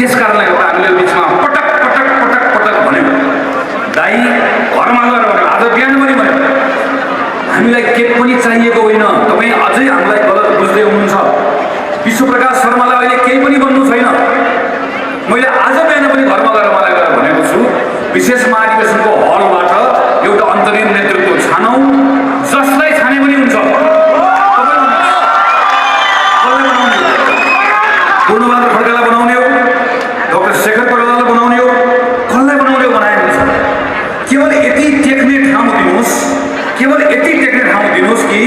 त्यस कारणले गर्दा हामीले बिचमा पटक पटक पटक पटक भन्यौँ, दाइ घरमा गएर भन्यो, आज बिहान पनि भन्यो, हामीलाई के पनि चाहिएको होइन, तपाईँ अझै हामीलाई गलत बुझ्दै हुनुहुन्छ, विश्वप्रकाश शर्मालाई अहिले केही पनि भन्नु छैन। मैले आज बिहान पनि घरमा गएर मलाई गएर भनेको छु, विशेष महाधिवेशनको हलबाट एउटा अन्तरिम नेतृत्व छानौँ, जसलाई छाने पनि हुन्छ। पूर्णबहादुर खड्कालाई बनाउने हो, डाक्टर शेखर कोइरालालाई बनाउने हो, कसलाई बनाउने हो बनाए हुन्छ। केवल यति टेक्ने ठाउँ दिनुहोस्, केवल यति टेक्ने ठाउँ दिनुहोस् कि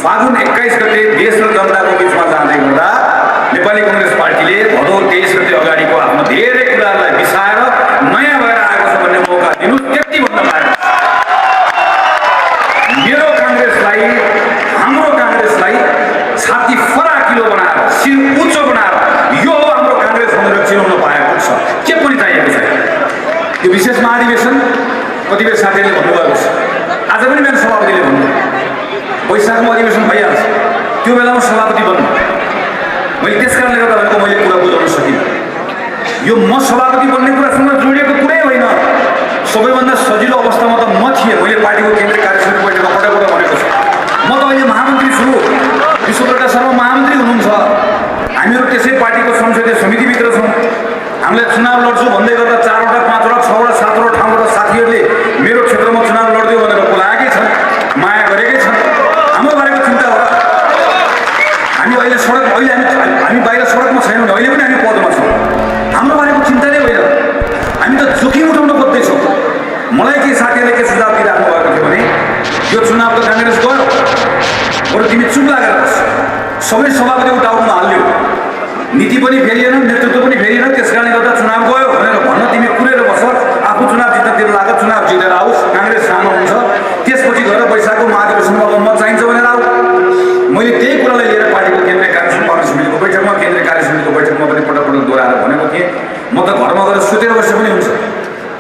फागुन 21 गते देश र जनताको बिचमा जाँदै गर्दा नेपाली कांग्रेस पार्टीले भदौ 23 गते अगाडिको आफ्नो धेरै कुराहरूलाई बिसाएर नयाँ भएर आएको छ भन्ने मौका दिनुहोस्, त्यति भन्न पाएन। मेरो कांग्रेसलाई, हाम्रो कांग्रेसलाई छाती फराकिलो बनाएर, शिर उच्च बनाएर यो हाम्रो कांग्रेस भनेर चिनाउन पाएको छ, के पनि चाहिएको छैन। यो विशेष महाधिवेशन कतिपय साथीहरूले भन्नुभएको छ, आज पनि मेरो सभापतिले भन्नु, वैशाखमा अधिवेशन भइहाल्छ, त्यो बेलामा सभापति बन्नु। मैले त्यस कारणले गर्दा भनेको मैले कुरा बुझाउन सकिनँ। यो म सभापति बन्ने कुरासँग जोडिएको कुरै होइन। सबैभन्दा सजिलो अवस्थामा त म थिएँ, मैले पार्टीको केन्द्रीय कार्यसमिति बैठकमा पटक पटक भनेको छु, म त अहिले महामन्त्री छु, विश्वप्रकाश शर्मा महामन्त्री हुनुहुन्छ, हामीहरू त्यसै पार्टीको संसदीय समितिभित्र छौँ। हामीलाई चुनाव लड्छु भन्दै गर्दा 4वटा 5वटा 6वटा 7वटा ठाउँबाट साथीहरूले मेरो क्षेत्रमा चुनाव लड्दियो भनेर बोलाएकै छन्, माया गरेकै छन्। हाम्रो बारेको चिन्ता हो र? हामी अहिले हामी बाहिर सडकमा छैनौँ भने अहिले पनि हामी पदमा छौँ। हाम्रो बारेको चिन्ता नै होइन, हामी त जोखिम उठाउन खोज्दैछौँ। मलाई के साथीहरूले के सुझाव दिइराख्नु भएको थियो भने यो चुनाव त कांग्रेस गयो, बरु तिमी चुप लागेर बस, सबै सभापतिको टाउकोमा हाल्यौ, नीति पनि फेरिएन, नेतृत्व पनि फेरिएन, त्यस कारणले गर्दा चुनाव गयो भनेर भन्न तिमी कुरेर बस, आफू चुनाव जित्नतिर लाग, चुनाव जितेर आओस्, कांग्रेस सानो हुन्छ, त्यसपछि गएर वैशाखको महाधिवेशनमा अब म चाहिन्छ भनेर आऊ। मैले त्यही कुरालाई लिएर पार्टीको केन्द्रीय कार्यसमितिको बैठकमा, केन्द्रीय कार्यसमितिको बैठकमा पनि पटक पटक दोहोऱ्याएर भनेको थिएँ, म त घरमा गएर सुतेर बसे पनि हुन्छ,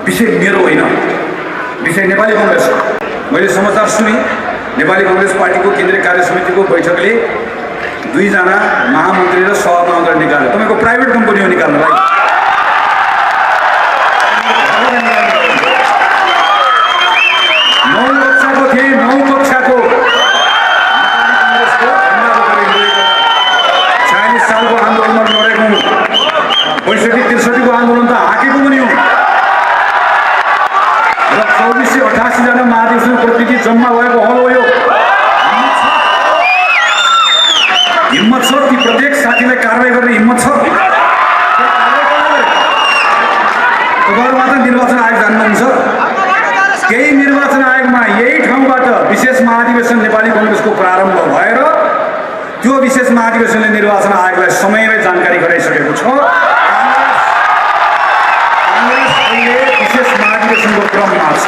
विषय मेरो होइन, विषय नेपाली कांग्रेस हो। मैले समाचार सुने, नेपाली कांग्रेस पार्टीको केन्द्रीय कार्यसमितिको बैठकले 2 जना महामन्त्री र सहमन्त्री निकाल्यो। तपाईँको प्राइभेट कम्पनी हो निकाल्नलाई। 9 कक्षाको थिएँ, 9 कक्षाको 46 सालको आन्दोलनमा लडेको, 62-63 को आन्दोलन त हाकेको पनि हो र 2488 जना महाधिवेशन प्रतिनिधि जम्मा भएको हल हो यो। हिम्मत छ ती प्रत्येक साथीलाई कारवाही गर्ने हिम्मत छ? तपाईँहरू मात्र निर्वाचन आयोग जान्नुहुन्छ, केही निर्वाचन आयोगमा यही ठाउँबाट विशेष महाधिवेशन नेपाली कांग्रेसको प्रारम्भ भएर त्यो विशेष महाधिवेशनले निर्वाचन आयोगलाई समयमै जानकारी गराइसकेको छ। कांग्रेस अहिले विशेष महाधिवेशनको क्रममा छ।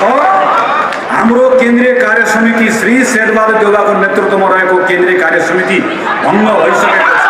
हाम्रो केन्द्रीय कार्य समिति श्री शेरबहादुर देउवाको नेतृत्वमा रहेको केन्द्रीय कार्य समिति भङ्ग भइसकेको छ।